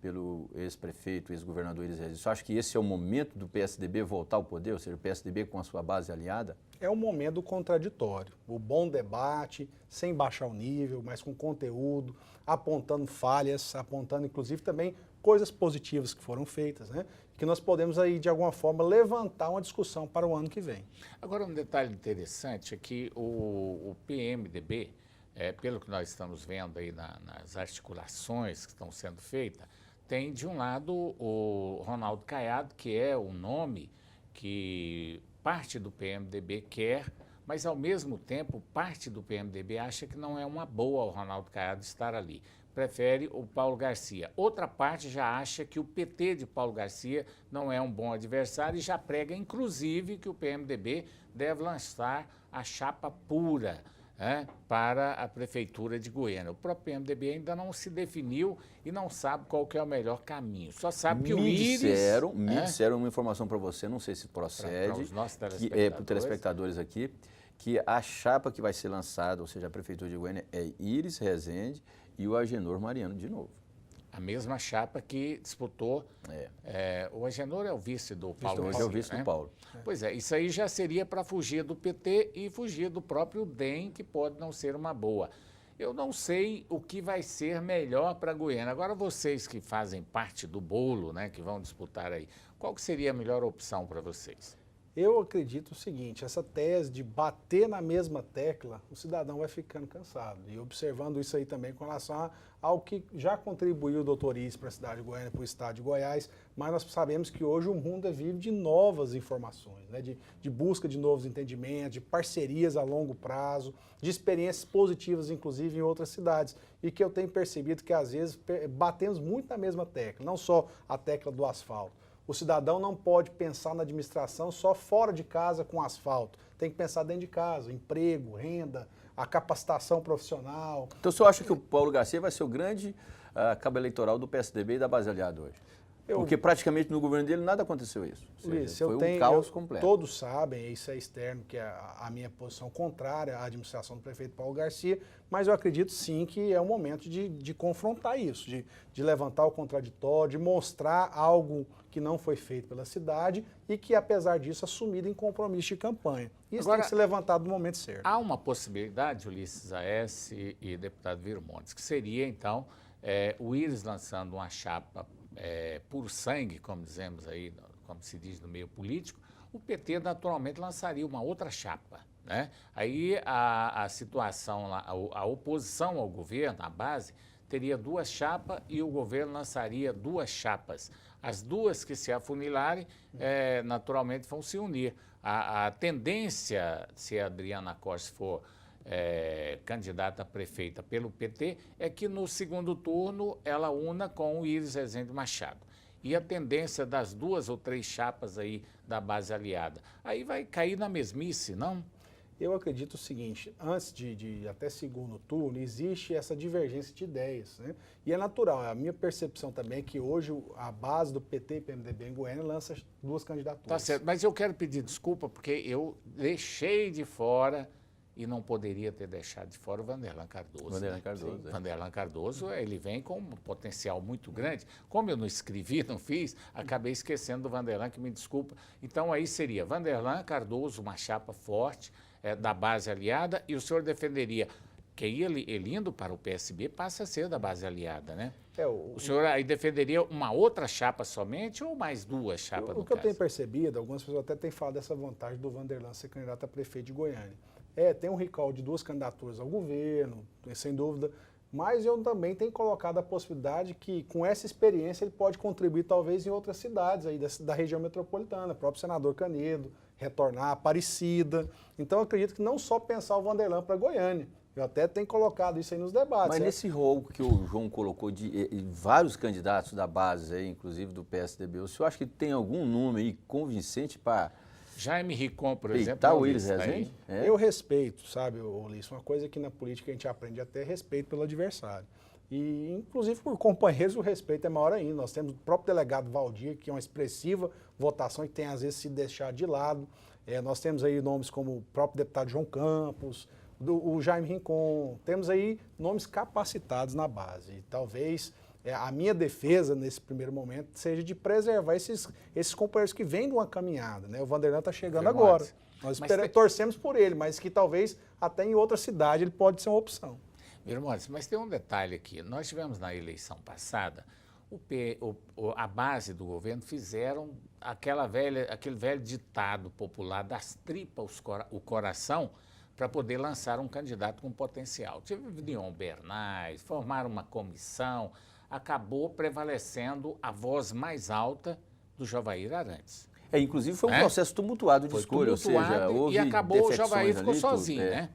pelo ex-prefeito, ex-governador Iris Rezende, o senhor acha que esse é o momento do PSDB voltar ao poder, ou seja, o PSDB com a sua base aliada? É um momento contraditório. O bom debate, sem baixar o nível, mas com conteúdo, apontando falhas, apontando inclusive também coisas positivas que foram feitas, né? Que nós podemos aí, de alguma forma, levantar uma discussão para o ano que vem. Agora, um detalhe interessante é que o PMDB, pelo que nós estamos vendo aí nas articulações que estão sendo feitas, tem de um lado o Ronaldo Caiado, que é o nome que parte do PMDB quer, mas ao mesmo tempo parte do PMDB acha que não é uma boa o Ronaldo Caiado estar ali. Prefere o Paulo Garcia. Outra parte já acha que o PT de Paulo Garcia não é um bom adversário e já prega, inclusive, que o PMDB deve lançar a chapa pura, né, para a Prefeitura de Goiânia. O próprio PMDB ainda não se definiu e não sabe qual que é o melhor caminho. Só sabe que o Íris... Me disseram uma informação para você, não sei se procede, para os nossos telespectadores. Para os telespectadores aqui, que a chapa que vai ser lançada, ou seja, a Prefeitura de Goiânia, é Íris Rezende e o Agenor Mariano de novo. A mesma chapa que disputou. O Agenor é o vice do Paulo. Hoje é o vice do Paulo. Pois é, isso aí já seria para fugir do PT e fugir do próprio DEM, que pode não ser uma boa. Eu não sei o que vai ser melhor para Goiânia. Agora, vocês que fazem parte do bolo, né, que vão disputar aí, qual que seria a melhor opção para vocês? Eu acredito o seguinte, essa tese de bater na mesma tecla, o cidadão vai ficando cansado. E observando isso aí também com relação ao que já contribuiu o doutor Íris para a cidade de Goiânia, para o estado de Goiás, mas nós sabemos que hoje o mundo vive de novas informações, né? de busca de novos entendimentos, de parcerias a longo prazo, de experiências positivas, inclusive, em outras cidades. E que eu tenho percebido que, às vezes, batemos muito na mesma tecla, não só a tecla do asfalto. O cidadão não pode pensar na administração só fora de casa com asfalto. Tem que pensar dentro de casa, emprego, renda, a capacitação profissional. Então o senhor acha que o Paulo Garcia vai ser o grande cabo eleitoral do PSDB e da base aliada hoje? Porque praticamente no governo dele nada aconteceu isso. Luiz, foi um caos completo. Todos sabem, isso é externo, que é a minha posição contrária à administração do prefeito Paulo Garcia, mas eu acredito sim que é o momento de confrontar isso, de levantar o contraditório, de mostrar algo que não foi feito pela cidade e que, apesar disso, assumido em compromisso de campanha. Isso agora, tem que ser levantado no momento certo. Há uma possibilidade, Ulisses Aécio e deputado Virmontes, que seria, então, o Íris lançando uma chapa puro sangue, como dizemos aí, como se diz no meio político, o PT naturalmente lançaria uma outra chapa, né? Aí a situação lá, a oposição ao governo, a base, teria duas chapas e o governo lançaria duas chapas. As duas que se afunilarem, naturalmente vão se unir. A tendência, se a Adriana Costa for candidata a prefeita pelo PT, é que no segundo turno ela una com o Íris Rezende Machado. E a tendência das duas ou três chapas aí da base aliada, aí vai cair na mesmice, não? Eu acredito o seguinte, antes de até segundo turno, existe essa divergência de ideias, né? E é natural, a minha percepção também é que hoje a base do PT e PMDB em Goiânia lança duas candidaturas. Tá certo, mas eu quero pedir desculpa porque eu deixei de fora e não poderia ter deixado de fora o Vanderlan Cardoso. Vanderlan Cardoso. Vanderlan Cardoso, ele vem com um potencial muito grande. Como eu não escrevi, não fiz, acabei esquecendo do Vanderlan, que me desculpa. Então aí seria Vanderlan Cardoso, uma chapa forte da base aliada, e o senhor defenderia que ele indo para o PSB passa a ser da base aliada, né? O senhor aí defenderia uma outra chapa somente ou mais duas chapas no caso? O que eu tenho percebido, algumas pessoas até têm falado dessa vantagem do Vanderlan ser candidato a prefeito de Goiânia. Tem um recall de duas candidaturas ao governo, sem dúvida, mas eu também tenho colocado a possibilidade que, com essa experiência, ele pode contribuir talvez em outras cidades aí da região metropolitana, o próprio senador Canedo, retornar, Aparecida. Então, eu acredito que não só pensar o Vanderlan para Goiânia, eu até tenho colocado isso aí nos debates. Mas nesse rol que o João colocou de vários candidatos da base, aí, inclusive do PSDB, o senhor acha que tem algum nome aí convincente para... Jaime Ricom, por exemplo. Tá o Íris Rezende? Eu respeito, sabe, Ulisses, uma coisa que na política a gente aprende até respeito pelo adversário. E, inclusive, por companheiros, o respeito é maior ainda. Nós temos o próprio delegado Valdir, que é uma expressiva votação e que tem, às vezes, se deixar de lado. Nós temos aí nomes como o próprio deputado João Campos, o Jaime Rincon. Temos aí nomes capacitados na base. E talvez a minha defesa, nesse primeiro momento, seja de preservar esses companheiros que vêm de uma caminhada, né? O Vanderlan está chegando agora. Nós torcemos por ele, mas que talvez até em outra cidade ele pode ser uma opção. Irmãos, mas tem um detalhe aqui. Nós tivemos na eleição passada, a base do governo fizeram aquele velho ditado popular, das tripas o coração, para poder lançar um candidato com potencial. Tive Dion Bernais, formaram uma comissão, acabou prevalecendo a voz mais alta do Jovair Arantes. Inclusive foi um processo tumultuado de escolha, ou seja, houve e acabou, o Javaí ficou ali, sozinho, né?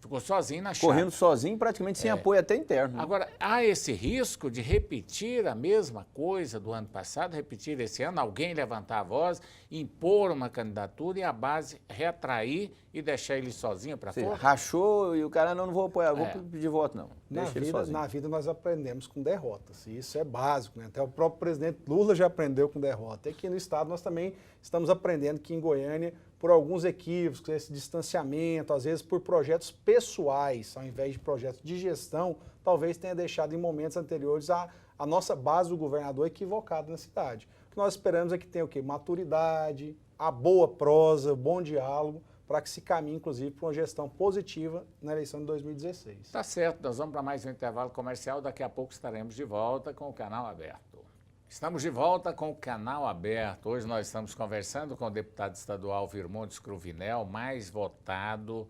Ficou sozinho na chave. Correndo sozinho, praticamente sem apoio até interno. Né? Agora, há esse risco de repetir a mesma coisa do ano passado, repetir esse ano, alguém levantar a voz, impor uma candidatura e a base retrair e deixar ele sozinho para fora? Rachou e o cara, não vou apoiar, vou pedir voto, não. Na vida nós aprendemos com derrotas, e isso é básico, né? Até o próprio presidente Lula já aprendeu com derrota. E aqui no estado nós também estamos aprendendo que em Goiânia, por alguns equívocos, esse distanciamento, às vezes por projetos pessoais, ao invés de projetos de gestão, talvez tenha deixado em momentos anteriores a nossa base do governador equivocada na cidade. O que nós esperamos é que tenha o quê? Maturidade, a boa prosa, o bom diálogo, para que se caminhe, inclusive, para uma gestão positiva na eleição de 2016. Tá certo, nós vamos para mais um intervalo comercial, daqui a pouco estaremos de volta com o Canal Aberto. Estamos de volta com o Canal Aberto. Hoje nós estamos conversando com o deputado estadual Virmontes Cruvinel, mais votado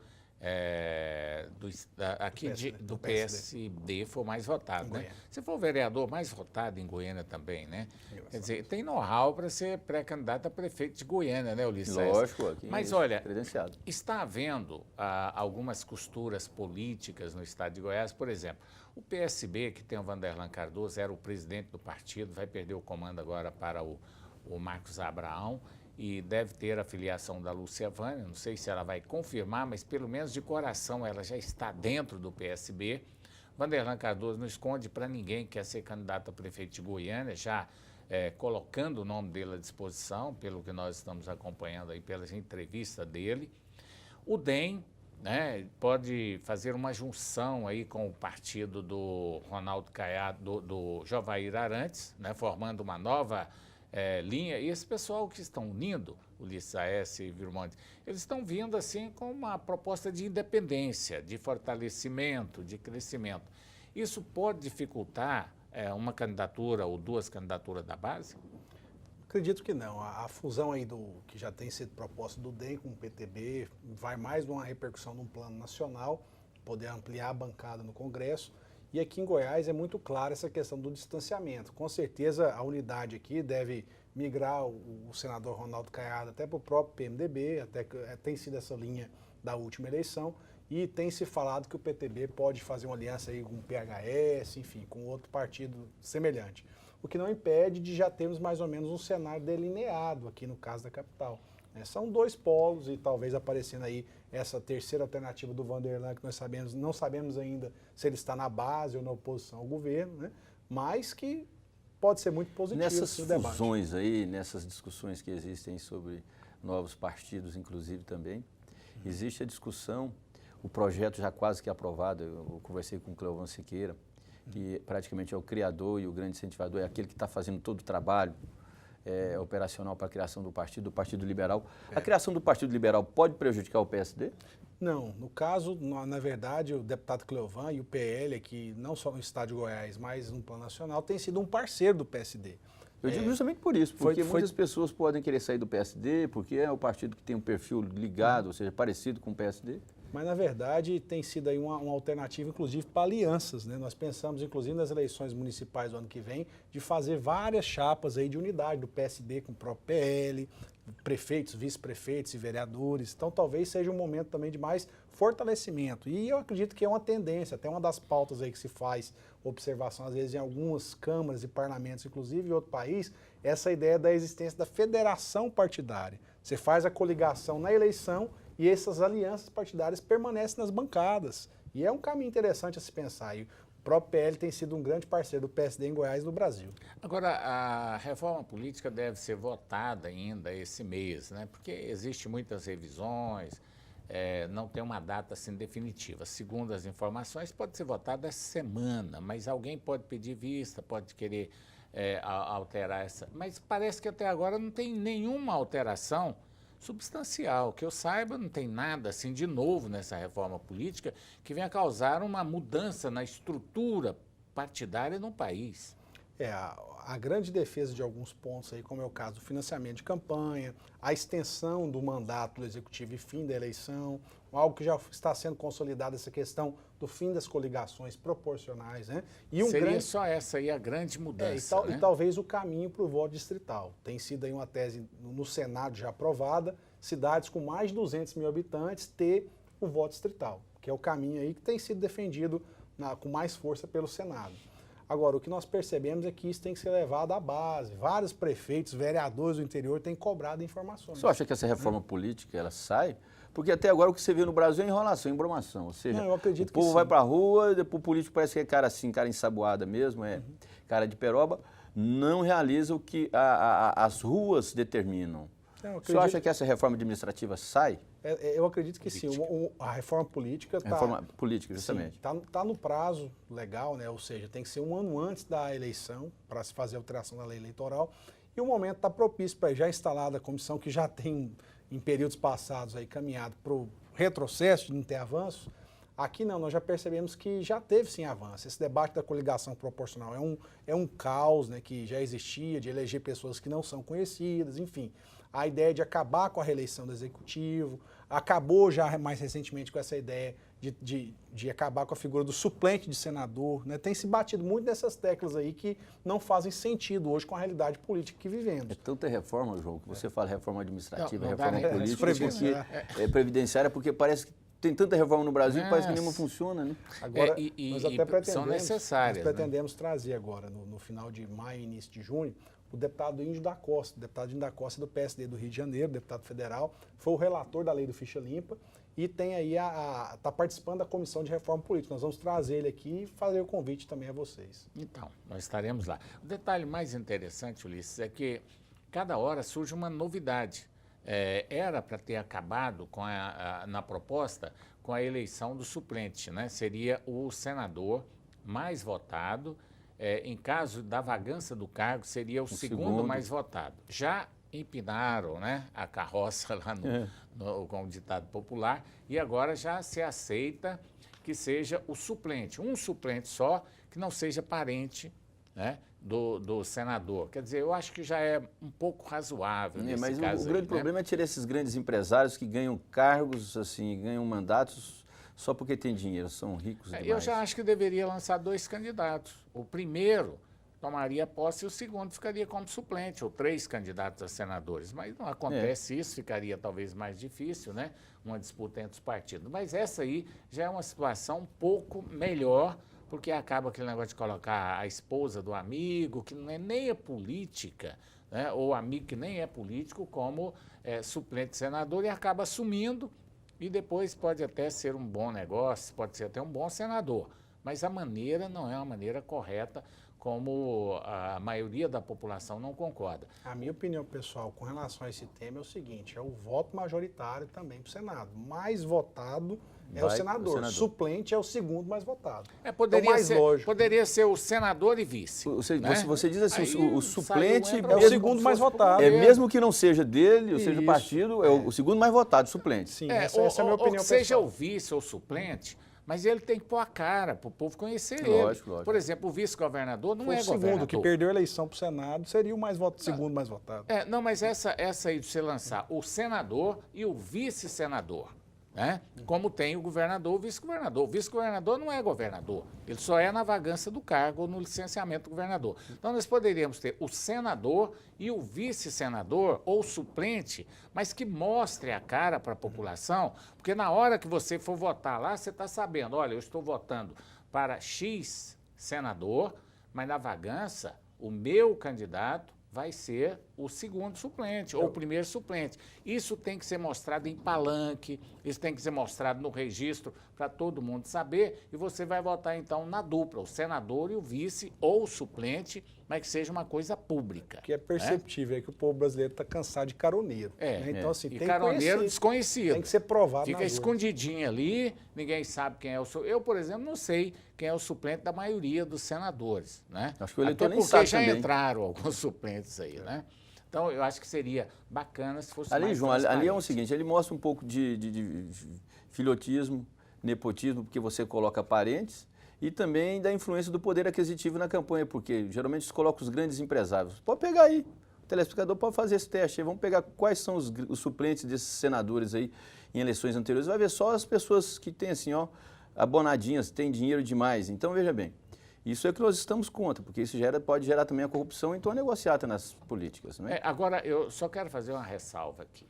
do PSD, foi o mais votado, né? Você foi o vereador mais votado em Goiânia também, né? Quer dizer, tem know-how para ser pré-candidato a prefeito de Goiânia, né, Ulisses? Lógico, aqui. Mas olha, credenciado. Está havendo algumas costuras políticas no estado de Goiás, por exemplo. O PSB, que tem o Vanderlan Cardoso, era o presidente do partido, vai perder o comando agora para o Marcos Abraão e deve ter a filiação da Lúcia Vânia, não sei se ela vai confirmar, mas pelo menos de coração ela já está dentro do PSB. Vanderlan Cardoso não esconde para ninguém que quer ser candidato a prefeito de Goiânia, já colocando o nome dele à disposição, pelo que nós estamos acompanhando aí pelas entrevistas dele. O DEM, né, pode fazer uma junção aí com o partido do Ronaldo Caiado, do Jovair Arantes, né, formando uma nova linha. E esse pessoal que estão unindo, Ulisses Aécio e Virmontes, eles estão vindo assim com uma proposta de independência, de fortalecimento, de crescimento. Isso pode dificultar uma candidatura ou duas candidaturas da base? Acredito que não. A fusão aí que já tem sido proposta do DEM com o PTB vai mais uma repercussão num plano nacional, poder ampliar a bancada no Congresso. E aqui em Goiás é muito clara essa questão do distanciamento. Com certeza a unidade aqui deve migrar o senador Ronaldo Caiado até para o próprio PMDB, até que tem sido essa linha da última eleição. E tem se falado que o PTB pode fazer uma aliança aí com o PHS, enfim, com outro partido semelhante. O que não impede de já termos mais ou menos um cenário delineado aqui no caso da capital. São dois polos e talvez aparecendo aí essa terceira alternativa do Vanderlan, que nós não sabemos ainda se ele está na base ou na oposição ao governo, né? Mas que pode ser muito positivo esse debate. Nessas fusões aí, nessas discussões que existem sobre novos partidos, inclusive também, existe a discussão, o projeto já quase que aprovado, eu conversei com o Cleovão Siqueira, que praticamente é o criador e o grande incentivador, é aquele que está fazendo todo o trabalho operacional para a criação do Partido Liberal. A criação do Partido Liberal pode prejudicar o PSD? Não. No caso, na verdade, o deputado Cleovão e o PL, aqui, não só no estado de Goiás, mas no plano nacional, tem sido um parceiro do PSD. Eu digo justamente por isso, porque muitas pessoas podem querer sair do PSD, porque é o partido que tem um perfil ligado, ou seja, parecido com o PSD. Mas, na verdade, tem sido aí uma alternativa, inclusive, para alianças, né? Nós pensamos, inclusive, nas eleições municipais do ano que vem, de fazer várias chapas aí de unidade do PSD com o próprio PL, prefeitos, vice-prefeitos e vereadores. Então, talvez seja um momento também de mais fortalecimento. E eu acredito que é uma tendência, até uma das pautas aí que se faz observação, às vezes, em algumas câmaras e parlamentos, inclusive em outro país, essa ideia da existência da federação partidária. Você faz a coligação na eleição e essas alianças partidárias permanecem nas bancadas. E é um caminho interessante a se pensar. E o próprio PL tem sido um grande parceiro do PSD em Goiás e no Brasil. Agora, a reforma política deve ser votada ainda esse mês, né? Porque existem muitas revisões, não tem uma data assim definitiva. Segundo as informações, pode ser votada essa semana, mas alguém pode pedir vista, pode querer alterar essa. Mas parece que até agora não tem nenhuma alteração substancial. Que eu saiba, não tem nada assim de novo nessa reforma política que venha causar uma mudança na estrutura partidária no país. A grande defesa de alguns pontos aí, como é o caso do financiamento de campanha, a extensão do mandato do executivo e fim da eleição, algo que já está sendo consolidado, essa questão do fim das coligações proporcionais, né? E Seria só essa aí a grande mudança, né? E talvez o caminho para o voto distrital. Tem sido aí uma tese no Senado já aprovada, cidades com mais de 200 mil habitantes ter o voto distrital, que é o caminho aí que tem sido defendido com mais força pelo Senado. Agora, o que nós percebemos é que isso tem que ser levado à base. Vários prefeitos, vereadores do interior têm cobrado informações. Você acha que essa reforma política, ela sai? Porque até agora o que você vê no Brasil é enrolação, embromação. Ou seja, eu acredito o povo que vai para a rua, depois o político parece que é cara assim, cara ensaboada mesmo, cara de peroba, não realiza o que as ruas determinam. Você acha que essa reforma administrativa sai? Eu acredito que sim. A reforma política está... Reforma política, justamente. Está no prazo legal, né? Ou seja, tem que ser um ano antes da eleição para se fazer a alteração da lei eleitoral. E o momento está propício para já instalada a comissão, que já tem, em períodos passados, aí, caminhado para o retrocesso, de não ter avanço. Aqui não, nós já percebemos que já teve sim avanço. Esse debate da coligação proporcional é um caos, né, que já existia, de eleger pessoas que não são conhecidas, enfim. A ideia de acabar com a reeleição do executivo, acabou já mais recentemente com essa ideia de acabar com a figura do suplente de senador, né? Tem se batido muito nessas teclas aí que não fazem sentido hoje com a realidade política que vivemos. É tanta reforma, João, que você fala reforma administrativa, não reforma política, previdenciária, porque parece que tem tanta reforma no Brasil que parece que nenhuma funciona, né? Agora, nós até pretendemos, são necessárias. Nós pretendemos trazer agora, no final de maio e início de junho, o deputado Índio da Costa. O deputado Índio da Costa do PSD do Rio de Janeiro, deputado federal, foi o relator da lei do Ficha Limpa e tem aí está participando da comissão de reforma política. Nós vamos trazer ele aqui e fazer o convite também a vocês. Então, nós estaremos lá. O detalhe mais interessante, Ulisses, é que cada hora surge uma novidade. Era para ter acabado na proposta com a eleição do suplente, né? Seria o senador mais votado. Em caso da vagância do cargo, seria o segundo mais votado. Já empinaram, né, a carroça lá com o ditado popular e agora já se aceita que seja o suplente, um suplente só, que não seja parente, né, do senador. Quer dizer, eu acho que já é um pouco razoável nesse mas caso o grande problema é tirar esses grandes empresários que ganham cargos, assim, ganham mandatos só porque tem dinheiro, são ricos demais. Eu já acho que deveria lançar 2 candidatos. O primeiro tomaria posse e o segundo ficaria como suplente, ou 3 candidatos a senadores. Mas não acontece isso, ficaria talvez mais difícil, né? Uma disputa entre os partidos. Mas essa aí já é uma situação um pouco melhor, porque acaba aquele negócio de colocar a esposa do amigo, que não é nem é política, né? Ou amigo que nem é político, como suplente senador, e acaba assumindo. E depois pode até ser um bom negócio, pode ser até um bom senador, mas a maneira não é uma maneira correta, como a maioria da população não concorda. A minha opinião pessoal com relação a esse tema é o seguinte, é o voto majoritário também para o Senado. Mais votado é o senador, suplente é o segundo mais votado. Poderia ser o senador e vice. Você diz assim, o suplente é o segundo mais votado. Mesmo que não seja dele, ou seja o partido, é o segundo mais votado, suplente. Sim, essa é a minha opinião pessoal. Seja o vice ou o suplente, mas ele tem que pôr a cara para o povo conhecer ele. Lógico. Por exemplo, o vice-governador não é governador. O segundo que perdeu a eleição para o Senado seria o segundo mais votado. Não, mas essa aí de você lançar o senador e o vice-senador, né? Como tem o governador e o vice-governador. O vice-governador não é governador, ele só é na vagância do cargo ou no licenciamento do governador. Então nós poderíamos ter o senador e o vice-senador ou suplente, mas que mostre a cara para a população, porque na hora que você for votar lá, você está sabendo, olha, eu estou votando para X senador, mas na vagância o meu candidato vai ser o segundo suplente ou o primeiro suplente. Isso tem que ser mostrado em palanque, isso tem que ser mostrado no registro para todo mundo saber e você vai votar então na dupla, o senador e o vice ou o suplente, mas que seja uma coisa pública. Que é perceptível, é que o povo brasileiro está cansado de caroneiro. Então, assim, tem caroneiro desconhecido. Tem que ser provado. Fica escondidinho ali, ninguém sabe quem é o suplente. Eu, por exemplo, não sei quem é o suplente da maioria dos senadores, né? Acho que o eleitor nem sabe já também. Entraram alguns suplentes aí, né? Então, eu acho que seria bacana se fosse mais João, ali é o seguinte, ele mostra um pouco de filhotismo, nepotismo, porque você coloca parentes e também da influência do poder aquisitivo na campanha, porque geralmente se coloca os grandes empresários. Pode pegar aí, o telespectador pode fazer esse teste aí, vamos pegar quais são os suplentes desses senadores aí em eleições anteriores, vai ver só as pessoas que têm assim, ó, abonadinhas, têm dinheiro demais. Então, veja bem, isso é o que nós estamos contra, porque isso pode gerar também a corrupção, então é negociata nas políticas. Não é? Agora, eu só quero fazer uma ressalva aqui.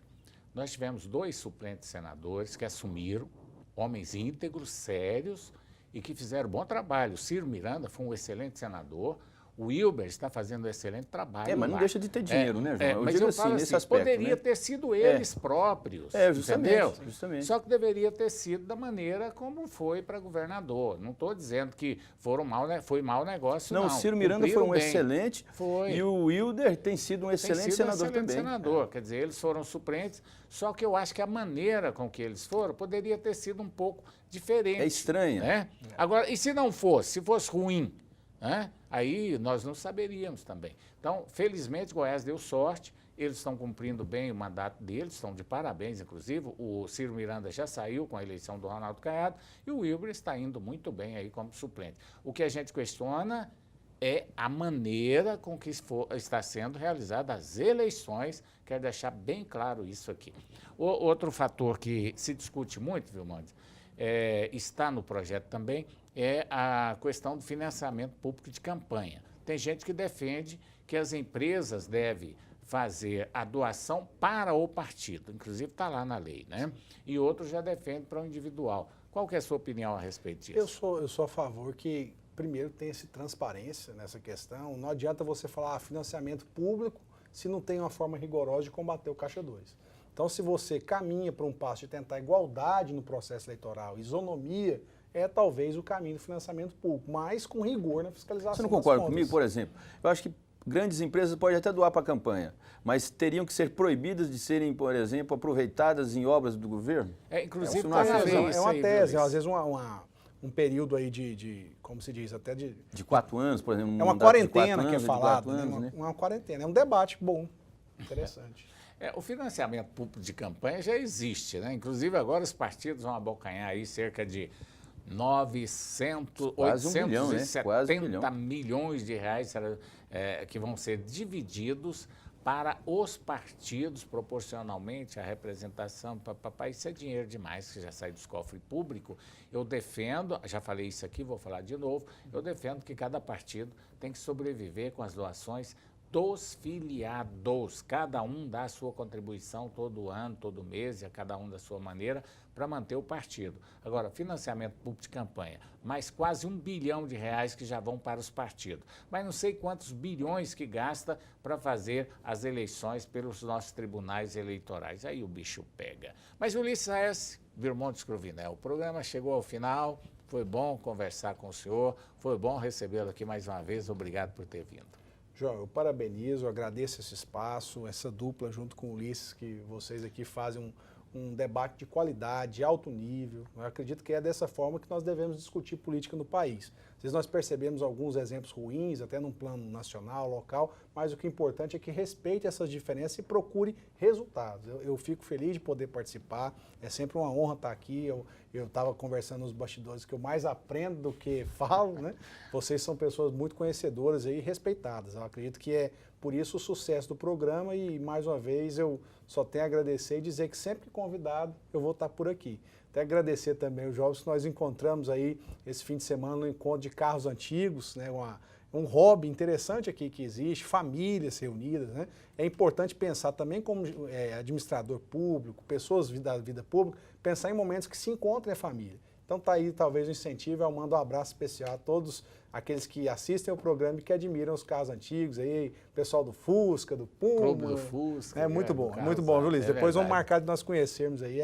Nós tivemos 2 suplentes senadores que assumiram, homens íntegros, sérios, e que fizeram bom trabalho. O Ciro Miranda foi um excelente senador, o Wilber está fazendo um excelente trabalho. Mas não deixa de ter dinheiro, né, João? Mas eu falo assim, aspecto, poderia ter sido eles próprios, justamente, entendeu? Justamente. Só que deveria ter sido da maneira como foi para governador. Não estou dizendo que foi mau negócio, não. Não, o Ciro Miranda foi um excelente, foi. E o Wilder tem sido um excelente senador também. Senador, quer dizer, eles foram suplentes, só que eu acho que a maneira com que eles foram poderia ter sido um pouco diferente. É estranha. Né? Agora, e se não fosse, se fosse ruim, né? Aí nós não saberíamos também. Então, felizmente, Goiás deu sorte, eles estão cumprindo bem o mandato deles, estão de parabéns, inclusive. O Ciro Miranda já saiu com a eleição do Ronaldo Caiado e o Wilber está indo muito bem aí como suplente. O que a gente questiona é a maneira com que está sendo realizadas as eleições, quero deixar bem claro isso aqui. Outro fator que se discute muito, Vilmontes, está no projeto também, é a questão do financiamento público de campanha. Tem gente que defende que as empresas devem fazer a doação para o partido, inclusive está lá na lei, né? E outros já defendem para o individual. Qual que é a sua opinião a respeito disso? Eu sou a favor que, primeiro, tenha-se transparência nessa questão. Não adianta você falar financiamento público se não tem uma forma rigorosa de combater o Caixa 2. Então, se você caminha para um passo de tentar igualdade no processo eleitoral, isonomia, talvez o caminho do financiamento público, mas com rigor na fiscalização. Você não concorda comigo, por exemplo? Eu acho que grandes empresas podem até doar para a campanha, mas teriam que ser proibidas de serem, por exemplo, aproveitadas em obras do governo? Inclusive, é uma tese, às vezes um período aí como se diz, até de 4 anos, por exemplo. É uma quarentena que é falado, né? Uma quarentena, é um debate bom, interessante. O financiamento público de campanha já existe, né? Inclusive agora os partidos vão abocanhar aí cerca de 870 milhões de reais que vão ser divididos para os partidos proporcionalmente à representação. Isso é dinheiro demais que já sai dos cofres públicos. Eu defendo, já falei isso aqui, vou falar de novo, eu defendo que cada partido tem que sobreviver com as doações dos filiados, cada um dá a sua contribuição todo ano, todo mês, e a cada um da sua maneira, para manter o partido. Agora, financiamento público de campanha, mais quase R$1 bilhão que já vão para os partidos. Mas não sei quantos bilhões que gasta para fazer as eleições pelos nossos tribunais eleitorais. Aí o bicho pega. Mas Ulisses S. Virmontes Cruvinel, o programa chegou ao final, foi bom conversar com o senhor, foi bom recebê-lo aqui mais uma vez, obrigado por ter vindo. João, eu parabenizo, eu agradeço esse espaço, essa dupla junto com o Ulisses, que vocês aqui fazem um debate de qualidade, de alto nível. Eu acredito que é dessa forma que nós devemos discutir política no país. Às vezes nós percebemos alguns exemplos ruins, até num plano nacional, local, mas o que é importante é que respeite essas diferenças e procure resultados. Eu fico feliz de poder participar, é sempre uma honra estar aqui. Eu estava conversando nos bastidores que eu mais aprendo do que falo, né? Vocês são pessoas muito conhecedoras e respeitadas. Eu acredito que é por isso o sucesso do programa e, mais uma vez, eu só tenho a agradecer e dizer que sempre que convidado eu vou estar por aqui. Até agradecer também os jovens que nós encontramos aí esse fim de semana no encontro de carros antigos, né? Um hobby interessante aqui que existe, famílias reunidas, né? É importante pensar também como administrador público, pessoas da vida pública, pensar em momentos que se encontrem a família. Então tá aí talvez o incentivo, eu mando um abraço especial a todos aqueles que assistem o programa e que admiram os carros antigos, aí pessoal do Fusca, do Puma. Clube do Fusca. É muito bom, Luiz. Depois vamos marcar de nós conhecermos aí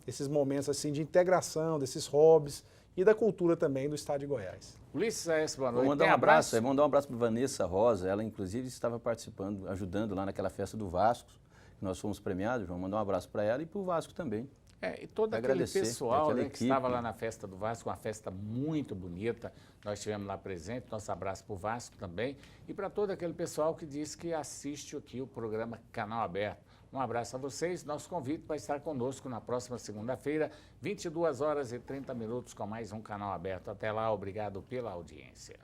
esses momentos assim de integração, desses hobbies e da cultura também do estado de Goiás. Ulisses S., boa noite. Vou mandar um abraço, mandar um abraço para Vanessa Rosa, ela inclusive estava participando, ajudando lá naquela festa do Vasco, que nós fomos premiados, vamos mandar um abraço para ela e para o Vasco também. E todo aquele pessoal que estava lá na festa do Vasco, uma festa muito bonita, nós estivemos lá presente, nosso abraço para o Vasco também, e para todo aquele pessoal que diz que assiste aqui o programa Canal Aberto. Um abraço a vocês. Nosso convite vai estar conosco na próxima segunda-feira, 22 horas e 30 minutos, com mais um Canal Aberto. Até lá, obrigado pela audiência.